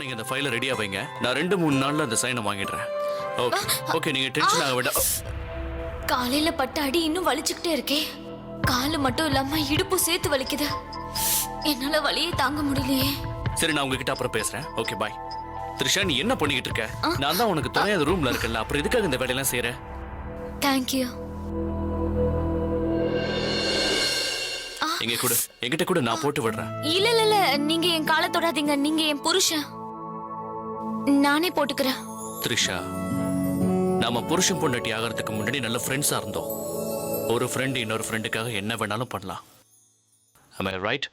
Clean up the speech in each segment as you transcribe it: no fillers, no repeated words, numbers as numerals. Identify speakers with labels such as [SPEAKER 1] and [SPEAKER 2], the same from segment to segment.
[SPEAKER 1] நீங்க இந்த ஃபைலை ரெடியா வைங்க. நான் 2-3 நாள்ல அந்த சைனை வாங்கிடுறேன். ஓகே ஓகே, நீங்க டென்ஷன் ஆக வேண்டாம்.
[SPEAKER 2] காலையில பட்ட அடி இன்னும் வலிச்சுக்கிட்டே இருக்கே. காலு மட்டும் இல்லாம இடுப்பு சேர்த்து வலிக்குது. என்னால வலியே தாங்க முடியலையே.
[SPEAKER 1] சரி, நான் உங்ககிட்ட அப்புறம் பேசுறேன். Okay bye. த்ரிஷா, நீ என்ன பண்ணிக்கிட்டு இருக்க? நான் தான் உனக்கு துணையாத ரூம்ல இருக்கல, அப்புறம் எதுக்காக இந்த வேலையெல்லாம் செய்யற?
[SPEAKER 2] தேங்க்யூ.
[SPEAKER 1] எங்க கூட என்கிட்ட கூட நான் போட்டு விடுறேன்.
[SPEAKER 2] இல்ல இல்ல இல்ல, நீங்க என் காலை தொடாதீங்க. நீங்க என் புருஷன். நானே போட்டுக்கிறேன்.
[SPEAKER 1] த்ரிஷா, நாம புருஷன் பொண்டாட்டி ஆகிறதுக்கு முன்னாடி நல்ல ஃப்ரெண்ட்ஸா இருந்தோம். ஒரு ஃப்ரெண்ட் இன்னொரு ஃப்ரெண்டுக்காக என்ன வேணாலும் பண்ணலாம். Am I right?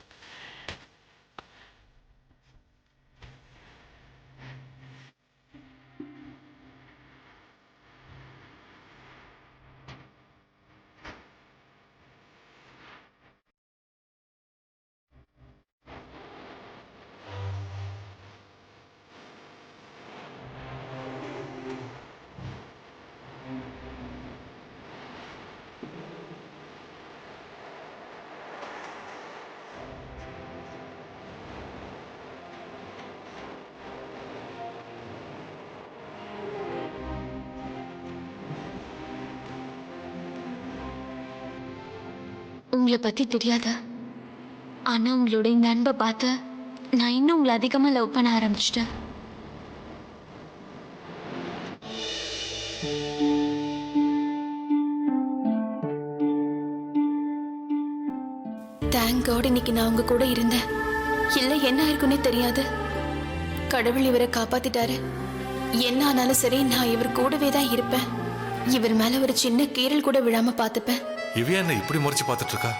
[SPEAKER 2] உங்களை பத்தி தெரியாத, ஆனா உங்களோட இந்த அன்பை பார்த்து நான் இன்னும் உங்களை அதிகமா லவ் பண்ண ஆரம்பிச்சிட்டேன். தேங்க் காட் இன்னைக்கு நான் உங்க கூட இருந்தேன். இல்ல என்ன இருக்குன்னே தெரியாது. கடவுள் இவரை காப்பாத்திட்டாரு. என்ன ஆனாலும் சரி, நான் இவர் கூடவே தான் இருப்பேன். இவர் மேல ஒரு சின்ன கீறல் கூட விழாம பாத்துப்பேன்.
[SPEAKER 3] இவ என்ன இப்படி முறைச்சு பார்த்துட்டு இருக்கா?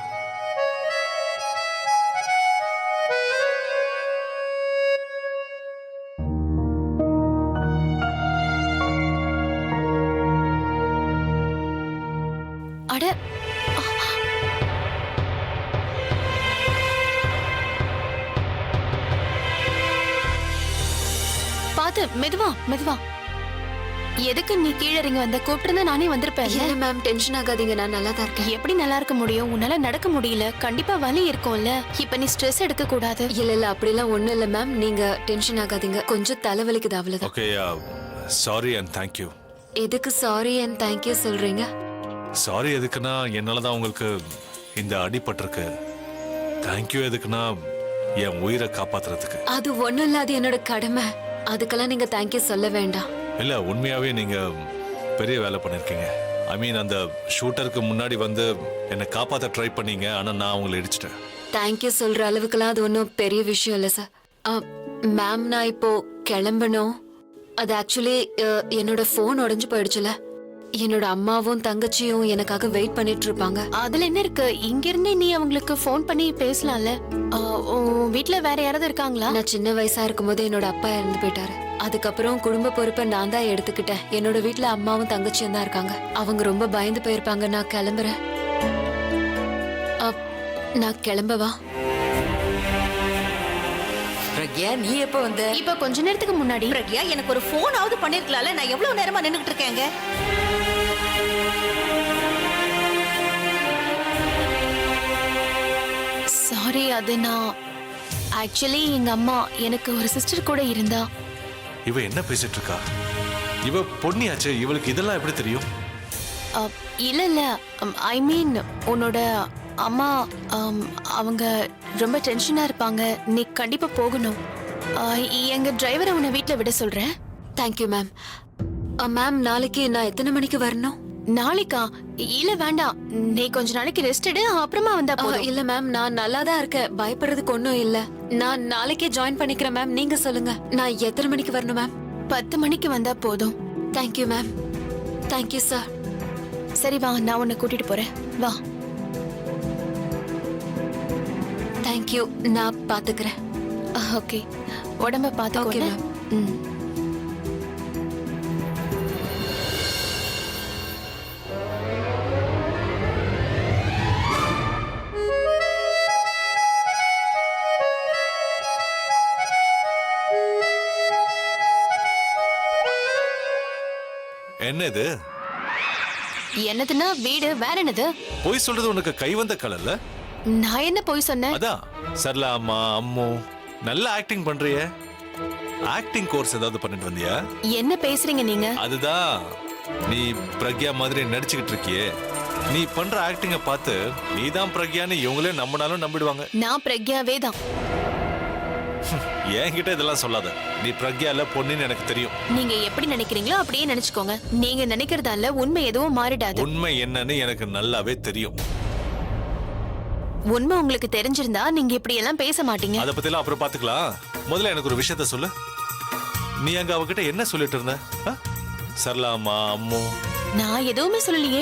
[SPEAKER 2] அட, பாத்து மெதுவா மெதுவா. எதுக்கு நீ கீழே இறங்கி வந்த? கூப்பிட்டு நானே வந்திருப்பேன்.
[SPEAKER 4] இல்ல மேம், டென்ஷன் ஆகாதீங்க, நான் நல்லா தான் இருக்கேன்.
[SPEAKER 2] எப்படி நல்லா இருக்க முடியும்? உன்னால நடக்க முடியல, கண்டிப்பா வலி இருக்கும்ல. இப்ப நீ ஸ்ட்ரெஸ் எடுக்க கூடாது.
[SPEAKER 4] இல்ல இல்ல, அப்படிலாம் ஒண்ணும் இல்ல மேம், நீங்க டென்ஷன் ஆகாதீங்க. கொஞ்சம் தலைவலிக்குது, அவ்வளவுதான்.
[SPEAKER 3] Okay, sorry and thank you.
[SPEAKER 4] எதுக்கு சாரி அண்ட் தேங்க்யூ சொல்றீங்க?
[SPEAKER 3] சாரி எதுக்குன்னா என்னால தான் உங்களுக்கு இந்த அடிபட்டிருக்கு. தேங்க் யூ எதுக்குன்னா என் உயிரை காப்பாத்துறதுக்கு.
[SPEAKER 4] அது ஒண்ணும் இல்ல, அது என்னோட கடமை. அதுக்கெல்லாம் நீங்க தேங்க்யூ சொல்ல வேண்டாம்.
[SPEAKER 3] இல்ல, உண்மையாவே நீங்க பெரிய வேலை பண்ணிருக்கீங்க. ஐ மீன், அந்த ஷூட்டருக்கு முன்னாடி வந்து என்னை காப்பாத்த ட்ரை பண்ணீங்க, ஆனா நான் உங்களை இடிச்சிட்டேன்.
[SPEAKER 4] தேங்க்யூ சொல்ற அளவுக்குலாம் அது ஒன்றும் பெரிய விஷயம் இல்ல சார். மேம், நான் இப்போ கிளம்பணும். அது ஆக்சுவலி என்னோட போன் உடைஞ்சு போயிடுச்சுல. என்னோட அம்மாவும் தங்கச்சியும் எனக்காக வெயிட் பண்ணிட்டு இருப்பாங்க.
[SPEAKER 2] அதுல என்ன இருக்கு? இங்க இருந்தே நீ அவங்களுக்கு ஃபோன் பண்ணி பேசலாம்ல. வீட்ல வேற யாராவது இருக்காங்களா?
[SPEAKER 4] நான் சின்ன வயசா இருக்கும்போது என்னோட அப்பா இறந்து போயிட்டாரு. அதுக்கப்புறம் குடும்ப பொறுப்பை நான் தான் எடுத்துக்கிட்டேன். என்னோட வீட்ல அம்மாவும் தங்கச்சியும் தான் இருக்காங்க. அவங்க ரொம்ப பயந்து போயிருப்பாங்க. நான் கிளம்புறேன். நான் கிளம்பவா?
[SPEAKER 5] பிரக்யா, நீ எப்ப வந்த?
[SPEAKER 2] இப்ப கொஞ்ச நேரத்துக்கு முன்னாடி.
[SPEAKER 5] பிரக்யா, எனக்கு ஒரு போனாவது பண்ணிருக்கலாம்ல. நான் எவ்வளவு நேரமா நின்னுகிட்டு இருக்கேங்க.
[SPEAKER 2] சாரி, அது நான் ஆக்சுவலி எங்க அம்மா, எனக்கு ஒரு சிஸ்டர் கூட இருந்தா.
[SPEAKER 3] இவ என்ன பேசிட்டு இருக்கா? இவ பொண்ணியாச்சு, இவளுக்கு இதெல்லாம் எப்படி தெரியும்?
[SPEAKER 2] இல்ல இல்ல, ஐ மீன் உன்னோட அம்மா அவங்க ரொம்ப டென்ஷனா இருப்பாங்க. நீ கண்டிப்பா போகணும். எங்க டிரைவரை உன்னை வீட்டுல விட சொல்றேன்.
[SPEAKER 4] Thank you ma'am. மேம், நாளைக்கு நான் எத்தனை மணிக்கு வரணும்?
[SPEAKER 2] நாளைக்கா? இல்ல வேண்டாம், நீ கொஞ்ச நாளைக்கு ரெஸ்ட் எடு, அப்புறமா வந்தா போதும்.
[SPEAKER 4] இல்ல மேம், நான் நல்லா தான் இருக்கேன். பயப்படுறதுக்கு ஒன்றும் இல்ல. நான் நாளைக்கே ஜாயின் பண்ணிக்கிறேன் மேம். நீங்க சொல்லுங்க, நான் எத்தனை மணிக்கு வரணும் மேம்?
[SPEAKER 2] 10 மணிக்கு வந்தா போதும்.
[SPEAKER 4] Thank you ma'am. Thank you sir.
[SPEAKER 2] சரி வா, நான் உன்னை கூட்டிட்டு போறேன். வா.
[SPEAKER 4] தேங்க்யூ, நான் பாத்துக்கிறேன்.
[SPEAKER 2] ஓகே, உடம்ப பாத்துக்கோ.
[SPEAKER 4] Okay, ma'am.
[SPEAKER 2] ம்.
[SPEAKER 3] என்னது?
[SPEAKER 2] என்னதுன்னா வீடு, வேற என்னது?
[SPEAKER 3] போய் சொல்றது உனக்கு கை வந்த கலல்ல?
[SPEAKER 2] நான் என்ன போய் சொன்னேன்?
[SPEAKER 3] அதான் சரளா அம்மா, அம்மு, நல்ல ஆக்டிங் பண்றியே. ஆக்டிங் கோர்ஸ் ஏதாவது பண்ணிட்டு வந்தியா?
[SPEAKER 2] என்ன பேசுறீங்க நீங்க?
[SPEAKER 3] அதுதான், நீ பிரக்யா மாதிரி நடிச்சுக்கிட்டு இருக்கியே, நீ பண்ற ஆக்டிங்க பார்த்து நீ தான் பிரக்யான்னு இவங்களே நம்பினாலும் நம்பிடுவாங்க.
[SPEAKER 2] நான் பிரக்யாவே தான்.
[SPEAKER 3] என்கிட்ட இதெல்லாம் சொல்லாத. நீ பிரக்யா இல்ல, பொண்ணுன்னு எனக்கு தெரியும்.
[SPEAKER 2] நீங்க எப்படி நினைக்கிறீங்களோ அப்படியே நினைச்சுக்கோங்க. நீங்க நினைக்கிறதால உண்மை எதுவும் மாறிடாது.
[SPEAKER 3] உண்மை என்னன்னு எனக்கு நல்லாவே தெரியும்.
[SPEAKER 2] உண்மை உங்களுக்கு தெரிஞ்சிருந்தா நீங்க இப்படி எல்லாம் பேச மாட்டீங்க.
[SPEAKER 3] அதை பத்திலாம் அப்புறம் பாத்துக்கலாம். முதல்ல எனக்கு ஒரு விஷயத்த சொல்லு. நீ அங்க அவகிட்ட என்ன சொல்லிட்டு இருந்த? சரளாமா, அம்மு?
[SPEAKER 2] நான் எதுவுமே சொல்லலையே.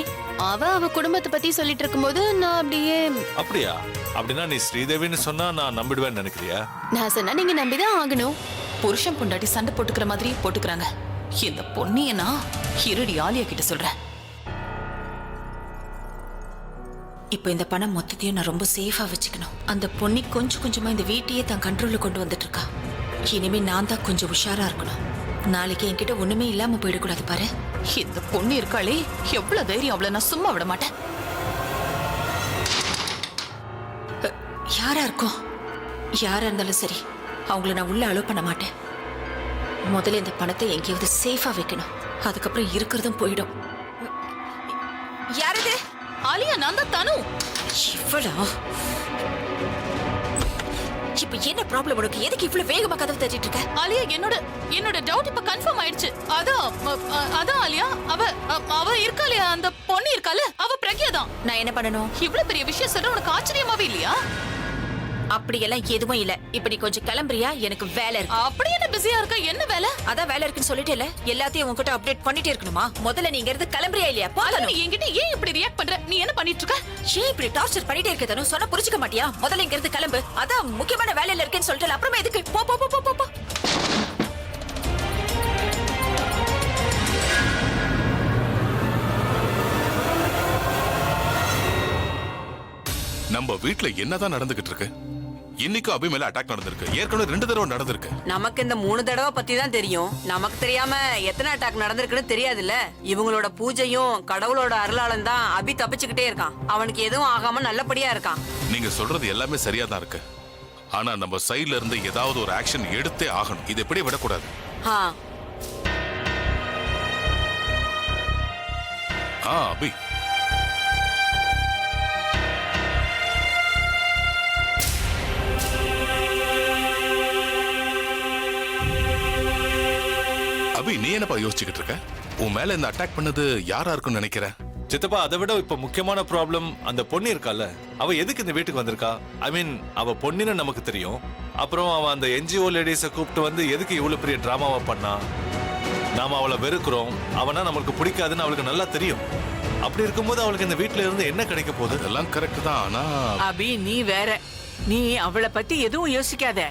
[SPEAKER 2] அவ குடும்பத்தை பத்தி சொல்லிட்டு இருக்கும்போது நான் அப்படியே.
[SPEAKER 3] அப்படியா? அப்படின்னா நீ ஸ்ரீதேவின்னு சொன்னா நான் நம்பிடுவேன்னு நினைக்கிறியா?
[SPEAKER 2] நான் சொன்னா நீங்க நம்பிதான் ஆகணும்.
[SPEAKER 5] புருஷன் பொண்டாட்டி சண்டை போட்டுக்கிற மாதிரி போட்டுக்கிறாங்க. இந்த பொன்னியனா இருடி ஆலியா கிட்ட சொல்றேன். இப்போ இந்த பணம் மொத்தத்தையும் நான் ரொம்ப சேஃபா வச்சுக்கணும். அந்த பொன்னி கொஞ்சம் கொஞ்சமா இந்த வீட்டையே தன் கண்ட்ரோல்ல கொண்டு வந்துட்டு இருக்கா. இனிமே நான் தான் கொஞ்சம் உஷாரா இருக்கணும். நாளைக்கு என்கிட்ட ஒண்ணுமே இல்லாம போயிடக்கூடாது பாரு. இந்த பொண்ணு இருக்காளே, எவ்வளவு தைரியம்! அவளை நான் சும்மா விட மாட்டேன். யாரா இருக்கும், யாரா இருந்தாலும் சரி, அவங்கள நான் உள்ள அலோவ் பண்ண மாட்டேன். முதல்ல இந்த பணத்தை எங்கேயாவது சேஃபா வைக்கணும். அதுக்கப்புறம் இருக்கிறதும் போயிடும். யாரது? ஆலியா, நான் தான் தனு. இவ்வளோ இப்ப என்ன ப்ராப்ளம் உனக்கு? எதுக்கு இவ்வளவு வேகமா கதவு தட்டிட்டு இருக்க? ஆலியா, என்னோட டவுட் இப்ப கன்ஃபார்ம் ஆயிடுச்சு. அதான் ஆலியா, அவ இருக்காளே, அந்த பொண்ணு இருக்கால, அவ பிரக்யா தான். நான் என்ன பண்ணணும்? இவ்வளவு பெரிய விஷயம் சொல்ற உனக்கு ஆச்சரியமாவே இல்லையா? அப்படியெல்லாம் எதுவும் இல்ல. இப்ப நீ கொஞ்சம் கிளம்புறியா? எனக்கு வேலை இருக்கு. அப்படி என்ன பிஸியா இருக்க? என்ன வேலை? அதான் வேலை இருக்குன்னு சொல்லிட்டே இல்ல, எல்லாத்தையும் உன்கிட்ட அப்டேட் பண்ணிட்டே இருக்கணுமா? முதல்ல நீங்க இருந்து கிளம்புறியா இல்லையா? நீ என்கிட்ட ஏன் இப்படி ரியாக்ட் பண்ற? நீ என்ன பண்ணிட்டு இருக்க? ஏன் இப்படி டார்ச்சர் பண்ணிட்டே இருக்க தனு? சொன்னா புரிஞ்சுக்க மாட்டியா? முதல்ல இங்க இருந்து கிளம்பு. அதான் முக்கியமான வேலையில இருக்கேன்னு சொல்லிட்டு அப்புறமா எதுக்கு? போ போ போ போ போ.
[SPEAKER 6] நம்ம வீட்ல என்னதான் நடந்துகிட்டு இருக்கு? இன்னைக்கும் அபி மேல அட்டாக் நடந்திருக்கு. ஏற்கனவே 2 தடவை நடந்திருக்கு.
[SPEAKER 7] நமக்கு இந்த 3 தடவை பத்தி தான் தெரியும். நமக்கு தெரியாம எத்தனை அட்டாக் நடந்திருக்குன்னு தெரியாதுல்ல. இவங்களோட பூஜையும் கடவுளோட அருளாளம் தான் அபி தப்பிச்சுக்கிட்டே இருக்கான். அவனுக்கு எதுவும் ஆகாம நல்லபடியா இருக்கான்.
[SPEAKER 6] நீங்க சொல்றது எல்லாமே சரியா தான் இருக்கு. ஆனா நம்ம சைடுல இருந்து ஏதாவது ஒரு ஆக்ஷன் எடுத்தே ஆகணும். இது எப்படி விடக்கூடாது. அபி, அபி, நீ என்னப்பா யோசிச்சுக்கிட்டு இருக்க? உன் மேல இந்த அட்டாக் பண்ணது யாரா இருக்குன்னு நினைக்கிற?
[SPEAKER 3] சித்தப்பா, அதை விட இப்ப முக்கியமான ப்ராப்ளம் அந்த பொண்ணு இருக்கால, அவ எதுக்கு இந்த வீட்டுக்கு வந்திருக்கா? ஐ மீன், அவ பொண்ணுன்னு நமக்கு தெரியும். அப்புறம் அவன் அந்த என்ஜிஓ லேடிஸை கூப்பிட்டு வந்து எதுக்கு இவ்வளவு பெரிய டிராமாவை பண்ணா? நாம அவளை வெறுக்கிறோம், அவனா நம்மளுக்கு பிடிக்காதுன்னு அவளுக்கு நல்லா தெரியும். அப்படி இருக்கும்போது அவளுக்கு இந்த வீட்டுல இருந்து என்ன கிடைக்க போகுது?
[SPEAKER 6] அதெல்லாம் கரெக்ட் தான். ஆனா
[SPEAKER 8] அபி, நீ வேற. நீ அவளை பத்தி எதுவும் யோசிக்காத.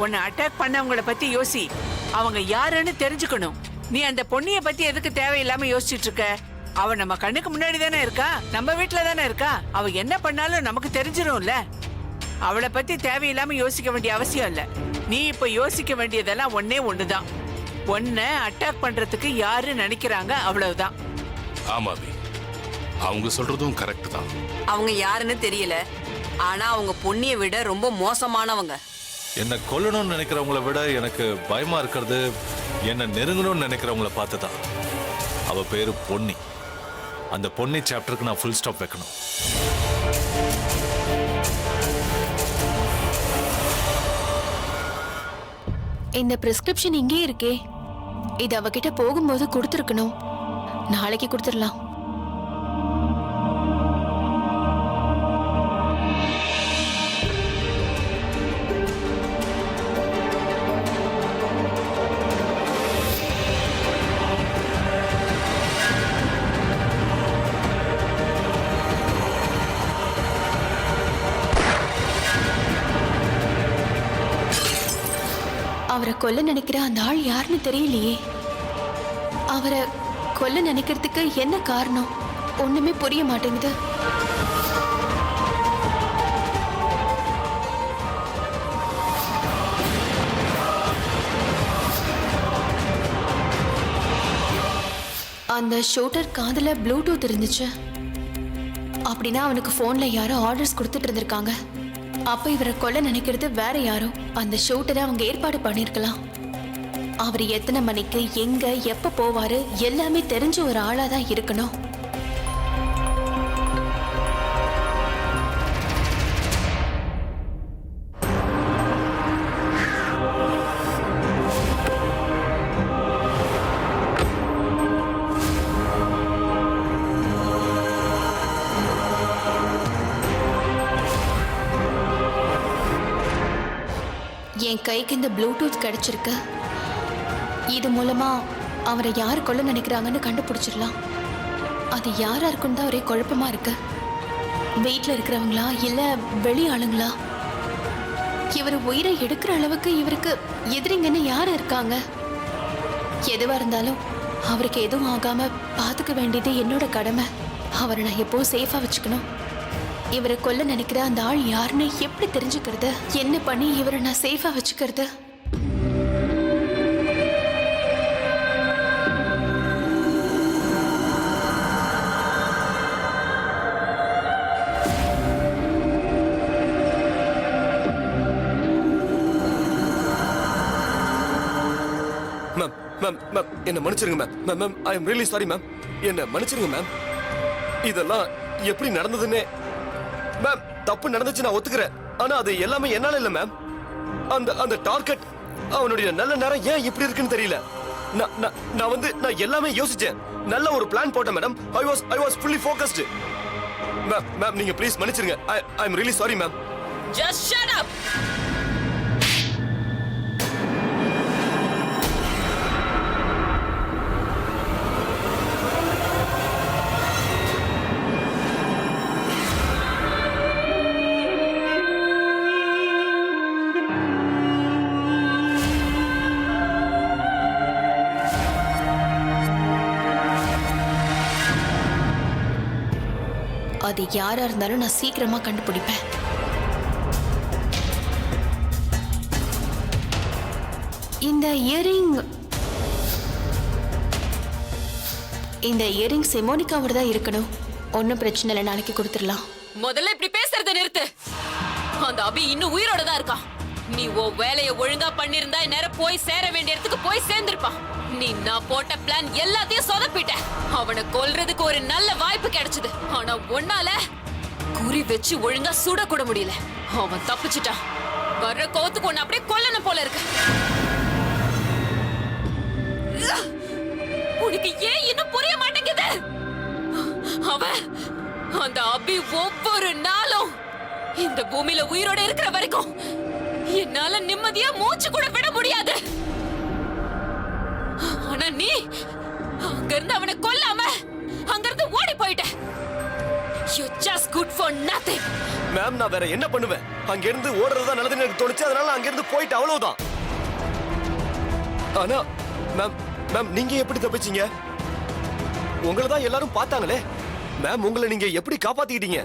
[SPEAKER 8] உன்னை அட்டாக் பண்ணவங்கள பத்தி யோசி. அவங்க யாருன்னு தெரிஞ்சுக்கணும். நீ அந்த பொண்ணிய பத்தி எதுக்கு தேவையில்லாம யோசிச்சுட்டு இருக்க? அவ நம்ம கண்ணுக்கு முன்னாடி தானே இருக்கா, நம்ம வீட்டுல தானே இருக்கா. அவ என்ன பண்ணாலும் நமக்கு தெரிஞ்சிடும்ல. அவளை பத்தி தேவையில்லாம யோசிக்க வேண்டிய அவசியம் இல்ல. நீ இப்ப யோசிக்க வேண்டியதெல்லாம் ஒன்னே ஒண்ணுதான். உன்னை அட்டாக் பண்றதுக்கு யாரு நினைக்கிறாங்க, அவ்வளவுதான்.
[SPEAKER 6] ஆமா அபி, அவங்க சொல்றதும் கரெக்ட் தான்.
[SPEAKER 7] அவங்க யாருன்னு தெரியல, ஆனா அவங்க பொண்ணிய விட ரொம்ப மோசமானவங்க.
[SPEAKER 3] என்ன கொல்லணும்னு நினைக்கிறவங்கள விட எனக்கு பயமா இருக்கிறது என்ன நெருங்கணும்னு நினைக்கிறவங்கள பார்த்துதான். அவ பேரு பொன்னி. அந்த பொன்னி சாப்டருக்கு நான் ஃபுல் ஸ்டாப் வைக்கணும்.
[SPEAKER 2] இந்த பிரிஸ்கிரிப்ஷன் இங்கே இருக்கே, இது அவகிட்ட போகும்போது கொடுத்துருக்கணும். நாளைக்கு கொடுத்துடலாம். அவரை கொல்ல நினைக்கிற அந்த ஆள் யாருன்னு தெரியலையே. அவரை கொல்ல நினைக்கிறதுக்கு என்ன காரணம்? ஒண்ணுமே புரிய மாட்டேங்குது. அந்த ஷூட்டர் காதுல ப்ளூடூத் இருந்துச்சு. அப்படின்னா அவனுக்கு போன்ல யாரோ ஆர்டர்ஸ் கொடுத்துட்டு இருந்திருக்காங்க. அப்ப இவரை கொல்ல நினைக்கிறது வேற யாரோ. அந்த ஷூட்டரை அவங்க ஏற்பாடு பண்ணிருக்கலாம். அவர் எத்தனை மணிக்கு எங்க எப்ப போவாரு எல்லாமே தெரிஞ்ச ஒரு ஆளா தான் இருக்கணும். என் கைக்கு இந்த ப்ளூடூத் கிடைச்சிருக்கு. இது மூலமா அவரை யார் கொல்ல நினைக்கிறாங்கன்னு கண்டுபிடிச்சிடலாம். அது யாரா இருக்குன்னு தான் ஒரே குழப்பமா இருக்கு. வீட்டில் இருக்கிறவங்களா இல்ல வெளி ஆளுங்களா? இவர் உயிரை எடுக்கிற அளவுக்கு இவருக்கு எதிரிங்கன்னு யார் இருக்காங்க? எதுவா இருந்தாலும் அவருக்கு எதுவும் ஆகாம பாத்துக்க வேண்டியது என்னோட கடமை. அவரை நான் எப்போ சேஃபா வச்சுக்கணும். இவரை கொல்ல நினைக்கிற அந்த ஆள் யாருன்னு எப்படி தெரிஞ்சுக்கிறது? என்ன பண்ணி இவரை நான் சேஃபா வச்சுக்கிறது?
[SPEAKER 9] மேம் மேம் மேம் என்ன மன்னிச்சிருங்க ma'am. Ma'am ma'am I am really sorry ma'am. என்ன மன்னிச்சிருங்க மேம். இதெல்லாம் எப்படி நடந்ததுன்னே மேம். தப்பு நடந்துச்சு நான் ஒத்துக்கிறேன். ஆனா அது எல்லாமே என்னால இல்ல மேம். அந்த அந்த டார்கெட் அவனுடைய நல்ல நேரம் ஏன் இப்படி இருக்குன்னு தெரியல. நான் எல்லாமே யோசிச்சேன். நல்ல ஒரு பிளான் போட்டேன் madam. I was fully focused. Ma'am ma'am நீங்க ப்ளீஸ் மன்னிச்சிருங்க. I am really sorry ma'am.
[SPEAKER 5] Just shut up.
[SPEAKER 2] அது யாரா இருந்தாலும் நான் சீக்கிரமா கண்டுபிடிப்பேன். இந்த இயரிங் சிமோனிகாவோட தான் இருக்கணும். ஒன்னும் பிரச்சனை இல்லை, நாளைக்கு கொடுத்துடலாம்.
[SPEAKER 5] முதல்ல இப்படி பேசுறத நிறுத்து. அந்த அபி இன்னும் உயிரோட தான் இருக்கான். நீ உன் வேலையை ஒழுங்கா பண்ணிருந்தா நேரம் போய் சேர வேண்டிய இடத்துக்கு போய் சேர்ந்திருப்பான். நீ நான் போட்ட பிளான் எல்லாத்தையும் சொதப்பிட்ட. அவனை கொல்றதுக்கு ஒரு நல்ல வாய்ப்பு கிடைச்சது. ஆனா ஒன்னால குறி வச்சு ஒழுங்கா சுட கூட முடியல. அவன் தப்பிச்சிட்டான். வர்ற கோத்துக்கு ஒன்னு அப்படியே கொல்லணும் போல இருக்கு. உனக்கு ஏன் இன்னும் புரிய மாட்டேங்குது? அவன் அந்த அபி ஒவ்வொரு நாளும் இந்த பூமியில உயிரோட இருக்கிற வரைக்கும் என்னால நிம்மதியா மூச்சு கூட விட முடியாது. ஆனா நீ அங்க இருந்து அவனை கொல்லாம அங்க இருந்து ஓடி போயிட்ட. You just good for nothing.
[SPEAKER 9] Ma'am நான் வேற என்ன பண்ணுவேன்? அங்க இருந்து ஓடுறதா நல்லதுன்னு எனக்கு தோணுச்சு. அதனால அங்க இருந்து போயிட்டு அவ்வளவுதான். ஆனா மேம் மேம் நீங்க எப்படி தப்பிச்சீங்க? உங்களை தான் எல்லாரும் பார்த்தாங்களே. மேம் உங்களை நீங்க எப்படி காப்பாத்திக்கிட்டீங்க?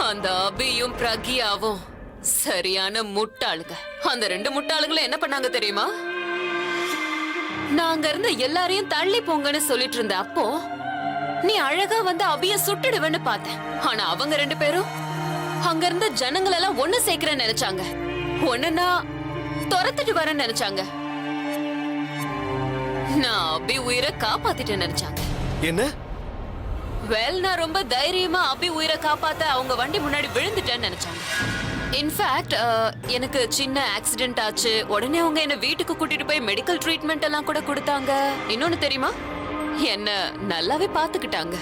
[SPEAKER 5] அந்த அபியும் பிரகியாவும் சரியான முட்டாளுங்க. அந்த ரெண்டு முட்டாளுங்களும் என்ன பண்ணாங்க தெரியுமா? நாங்க இருந்த எல்லாரையும் தள்ளி போங்கன்னு சொல்லிட்டு இருந்த அப்போ நீ அழகா வந்து அபிய சுட்டுடுவேன்னு பார்த்தேன். ஆனா அவங்க ரெண்டு பேரும் அங்க இருந்த ஜனங்கள் எல்லாம் ஒண்ணு சேர்க்கிறேன்னு நினைச்சாங்க. ஒண்ணுன்னா துரத்துட்டு வரேன்னு நினைச்சாங்க. நான் அபி உயிரை காப்பாத்திட்டேன்னு நினைச்சாங்க.
[SPEAKER 9] என்ன?
[SPEAKER 5] நான் ரொம்ப தைரியமா அபி உயிரை காப்பாத்த அவங்க வண்டி முன்னாடி விழுந்துட்டேன்னு நினைச்சாங்க. இன்ஃபேக்ட் எனக்கு சின்ன ஆக்சிடென்ட் ஆச்சு. உடனே அவங்க என்ன வீட்டுக்கு கூட்டிட்டு போய் மெடிக்கல் ட்ரீட்மெண்ட் எல்லாம் கூட கொடுத்தாங்க. இன்னொன்னு தெரியுமா? என்ன நல்லாவே பாத்துக்கிட்டாங்க.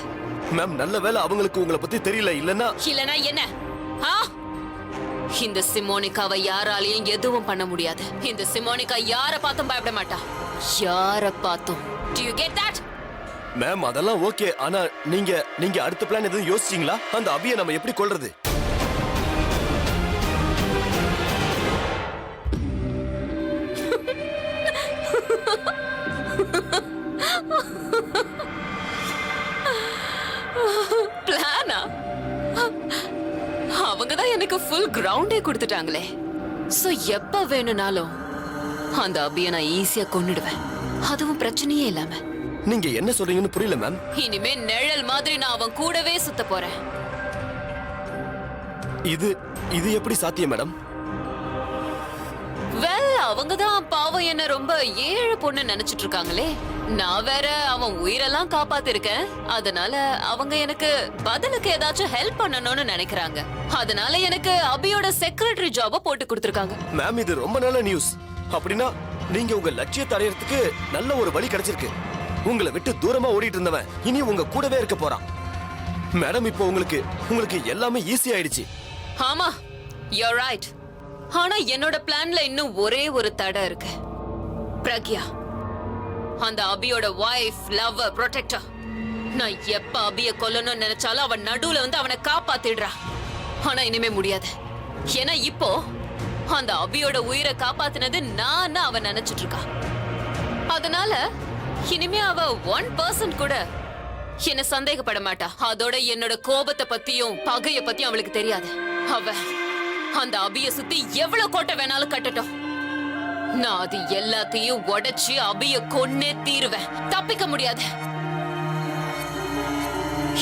[SPEAKER 9] மேம் நல்ல வேளை அவங்களுக்கு உங்களை பத்தி தெரியல. இல்லனா
[SPEAKER 5] என்ன? இந்த சிமோனிகாவை யாராலையும் எதுவும் பண்ண முடியாது. இந்த சிமோனிகா யார பார்த்தும் பயப்பட மாட்டா. யார பார்த்தும். Do you get that?
[SPEAKER 9] Ma'am அதெல்லாம் ஓகே. ஆனா நீங்க அடுத்த பிளான் எதுவும் யோசிச்சீங்களா? அந்த அபியை நம்ம எப்படி கொல்றது?
[SPEAKER 5] பிளானா? அவங்கதான் எனக்கு ஃபுல் கிரவுண்டே கொடுத்துட்டாங்களே. சோ எப்ப வேணும்னாலும்
[SPEAKER 4] அந்த அபிய நான் ஈஸியா கொன்னுடுவேன், அதுவும் பிரச்சனையே இல்லாம.
[SPEAKER 9] நீங்க என்ன சொல்றீங்கன்னு புரியல மேம்.
[SPEAKER 4] இனிமே நிழல் மாதிரி நான் அவன் கூடவே சுத்த போறேன்.
[SPEAKER 9] இது இது எப்படி சாத்தியம் மேடம்?
[SPEAKER 4] வெல், அவங்கதான் பாவம் என்ன ரொம்ப ஏழை பொண்ணு நினைச்சிட்டு இருக்காங்களே. நான் வேற அவன் உயிரெல்லாம் காப்பாத்திருக்கேன். அதனால அவங்க எனக்கு பதிலுக்கு ஏதாச்சும் ஹெல்ப் பண்ணணும்னு நினைக்கிறாங்க. அதனால எனக்கு அபியோட செக்ரட்டரி ஜாப போட்டு கொடுத்திருக்காங்க.
[SPEAKER 9] மேம் இது ரொம்ப நல்ல நியூஸ். அப்படின்னா நீங்க உங்க லட்சியத்தை அடையறதுக்கு நல்ல ஒரு வழி கிடைச்சிருக்கு. உங்களை விட்டு தூரமா ஓடிட்டு இருந்தவன் இனி உங்க கூடவே இருக்க போறான். மேடம் இப்போ உங்களுக்கு எல்லாமே ஈஸி ஆயிடுச்சு.
[SPEAKER 4] ஆமா, you're right. ஆனா என்னோட பிளான்ல இன்னும் ஒரே ஒரு தடை இருக்கு. பிரக்யா, அந்த அபியோட வைஃப், லவர், ப்ரொடெக்டர். நான் எப்ப அபிய கொல்லணும்னு நினைச்சாலும் அவன் நடுவுல வந்து அவனை காப்பாத்திடுறா. ஆனா இனிமே முடியாது. ஏன்னா இப்போ அந்த அபியோட உயிரை காப்பாத்தினது நான் அவன் நினைச்சிட்டு இருக்கா. அதனால இனிமே அவ 1% கூட என்ன சந்தேகப்பட மாட்டா. அதோட என்னோட கோபத்தை பத்தியும் பகைய பத்தியும் அவளுக்கு தெரியாது. அவ அந்த அபிய சுத்தி எவ்வளவு கோட்டை வேணாலும் கட்டட்டும். நான் அது எல்லாத்தையும் உடைச்சு அபிய கொன்னே தீருவேன். தப்பிக்க முடியாது.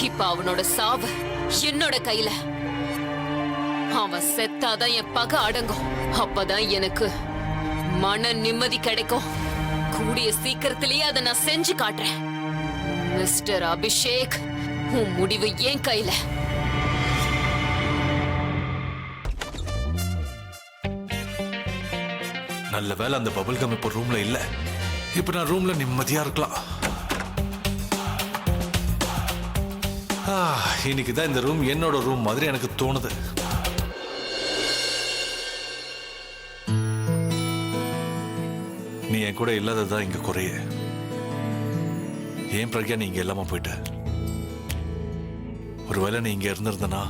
[SPEAKER 4] இப்ப அவனோட சாவு என்னோட கையில. அவன் செத்தாதான் என் பகை அடங்கும். அப்பதான் எனக்கு மன நிம்மதி கிடைக்கும். கூடிய சீக்கிரத்திலேயே அதை நான் செஞ்சு காட்டுறேன். மிஸ்டர் அபிஷேக், உன் முடிவு என் கையில.
[SPEAKER 3] நல்ல வேளை அந்த பபிள் கம் இப்போ ரூம்ல இல்ல. இப்போ நான் ரூம்ல நிம்மதியா இருக்கலாம். இன்னைக்கு தான் இந்த ரூம் என்னோட ரூம் மாதிரி எனக்கு தோணுது. நீ என் கூட இல்லாததான் இங்க குறைய. ஏன் பிரக்யா நீ இங்க இல்லாம போயிட்ட? ஒருவேளை நீ இங்க இருந்திருந்தனா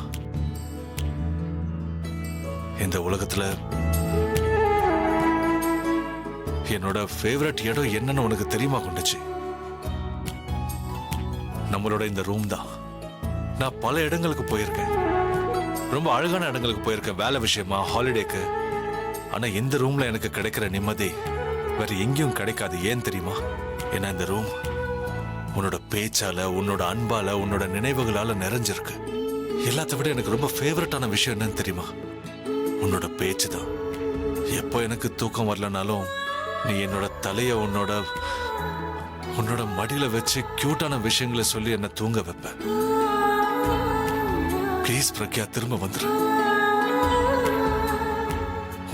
[SPEAKER 3] இந்த உலகத்துல என்னோட ஃபேவரட் இடம் என்னன்னு உனக்கு தெரியுமா கொண்டுச்சு? நம்மளோட இந்த ரூம் தான். நான் பல இடங்களுக்கு போயிருக்கேன். ரொம்ப அழகான இடங்களுக்கு போயிருக்கேன், வேலை விஷயமா, ஹாலிடேக்கு. ஆனா இந்த ரூம்ல எனக்கு கிடைக்கிற நிம்மதி வேற எங்கேயும் கிடைக்காது. ஏன் தெரியுமா? ஏன்னா இந்த ரூம் உன்னோட பேச்சால, உன்னோட அன்பால, உன்னோட நினைவுகளால நிறைஞ்சிருக்கு. எல்லாத்த விட எனக்கு ரொம்ப ஃபேவரட்டான விஷயம் என்னன்னு தெரியுமா? உன்னோட பேச்சு தான். எப்போ எனக்கு தூக்கம் வரலனாலும் நீ என்னோட தலைய உன்னோட மடியில வச்சு கியூட்டான விஷயங்களை சொல்லி என்ன தூங்க வைப்ப. ப்ளீஸ் பிரக்யா, திரும்ப வந்துரு.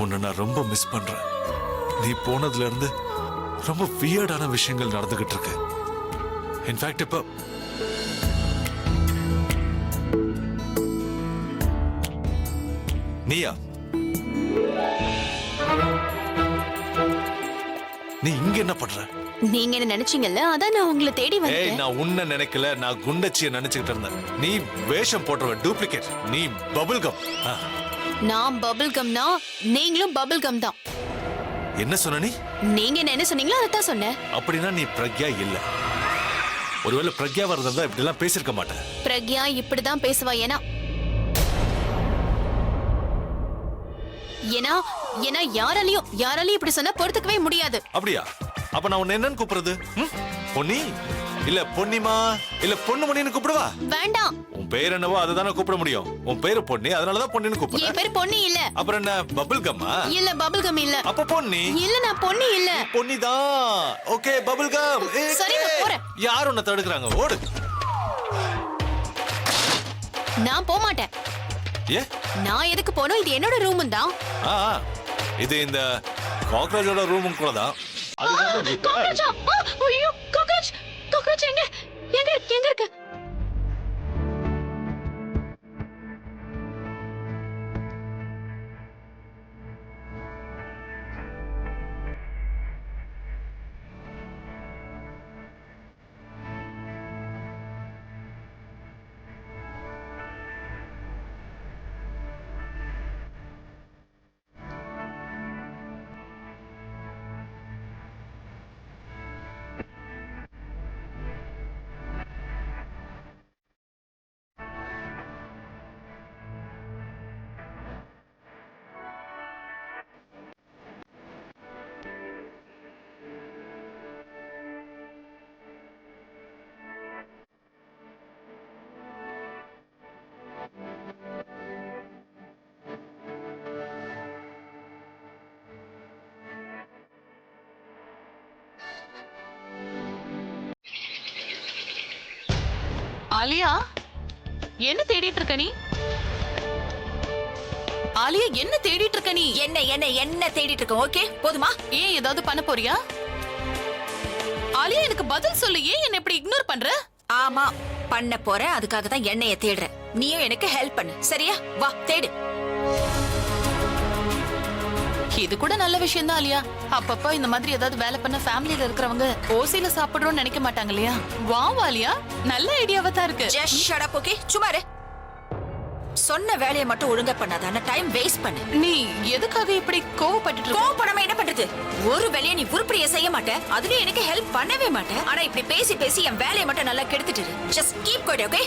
[SPEAKER 3] உன்னை நான் ரொம்ப மிஸ் பண்றேன். நீ போனதுல இருந்து ரொம்ப வியர்டான விஷயங்கள் நடந்துகிட்டு இருக்கு. இன்ஃபேக்ட் இப்ப நீயா நீ இங்க என்ன பண்ற?
[SPEAKER 2] நீங்க என்ன நினைச்சீங்கல்ல, அதான் நான் உங்களை தேடி
[SPEAKER 3] ஏய்,
[SPEAKER 2] வந்தேன்.
[SPEAKER 3] நான் உன்னை நினைக்கல, நான் குண்டச்சியை நினைச்சுக்கிட்டு இருந்தேன். நீ வேஷம் போட்டவ, டூப்ளிகேட். நீ பபிள் கம்.
[SPEAKER 2] நான் பபிள் கம்னா நீங்களும் பபிள் கம் தான்.
[SPEAKER 3] என்ன சொன்ன நீ?
[SPEAKER 2] நீங்க என்ன சொன்னீங்களோ அதான் சொன்னேன்.
[SPEAKER 3] அப்படின்னா நீ பிரக்யா இல்ல. ஒருவேளை பிரக்யா வரதா இப்படி எல்லாம் பேசிருக்க மாட்டேன்.
[SPEAKER 2] பிரக்யா இப்படிதான் பேசுவா. ஏன்னா ஏன்னா ஏன்னா யாராலையும் இப்படி சொன்னா பொறுத்துக்கவே முடியாது.
[SPEAKER 3] அப்படியா? அப்ப நான் உன்னை என்னன்னு கூப்பிடுறது? பொன்னி இல்ல பொன்னிமா இல்ல பொண்ணு மணின்னு கூப்பிடுவா?
[SPEAKER 2] வேண்டாம்.
[SPEAKER 3] உன் பேர் என்னவோ அதுதானே கூப்பிட முடியும். உன் பேரு பொன்னி, அதனாலதான் பொன்னின்னு
[SPEAKER 2] என்
[SPEAKER 3] கூப்பிடுறேன்.
[SPEAKER 2] பேர் பொன்னி இல்ல.
[SPEAKER 3] அப்புறம் என்ன பபிள் கம்மா?
[SPEAKER 2] இல்ல பபிள் கம் இல்ல.
[SPEAKER 3] அப்ப பொன்னி
[SPEAKER 2] இல்ல, நான் பொன்னி இல்ல.
[SPEAKER 3] பொன்னிதான். Okay bubble gum.
[SPEAKER 2] சரி, நான் போறேன்.
[SPEAKER 3] யார் உன்னை தடுக்கிறாங்க? ஓடு.
[SPEAKER 2] நான் போக மாட்டேன்.
[SPEAKER 3] ஏ,
[SPEAKER 2] நான் எதுக்கு போனோம்? இது என்னோட ரூம் தான்.
[SPEAKER 3] ஆ, இது இந்த காக்ரோச்சோட ரூமும் கூட தான்.
[SPEAKER 2] காக்ரோச்சா? ஐயோ, காக்ரோச் எங்க இருக்கு?
[SPEAKER 5] ஆலியா என்ன தேடிட்டு இருக்க நீ? ஆலியா என்ன தேடிட்டு இருக்க நீ?
[SPEAKER 10] என்ன தேடிட்டு இருக்க? ஓகே போதுமா?
[SPEAKER 5] ஏன் ஏதாவது பண்ண போறியா? ஆலியா எனக்கு பதில் சொல்லு. ஏன் என்ன இப்படி இக்னோர் பண்ற?
[SPEAKER 10] ஆமா பண்ண போறேன். அதுக்காக தான் எண்ணெய தேடுறேன். நீயும் எனக்கு ஹெல்ப் பண்ணு சரியா? வா தேடு.
[SPEAKER 5] இது கூட நல்ல விஷயம் தான் ஆலியா. அப்பப்ப இந்த மாதிரி ஏதாவது வேலை பண்ண ஃபேமிலில இருக்கிறவங்க ஓசில சாப்பிடுறோம்னு நினைக்க மாட்டாங்க இல்லையா? வா ஆலியா, நல்ல ஐடியாவா தான் இருக்கு.
[SPEAKER 10] Just shut up okay? சும்மா இரு. சொன்ன வேலையை மட்டும் ஒழுங்கா பண்ணாத. ஆனா டைம் வேஸ்ட் பண்ணு.
[SPEAKER 5] நீ எதுக்காக இப்படி கோவப்பட்டுட்டு இருக்க?
[SPEAKER 10] கோவப்படாம என்ன பண்றது? ஒரு வேலையை நீ உருப்படியா செய்ய மாட்ட. அதுலயும் எனக்கு ஹெல்ப் பண்ணவே மாட்டேன். ஆனா இப்படி பேசி பேசி என் வேலையை மட்டும் நல்லா கெடுத்துட்டு. Just keep quiet okay?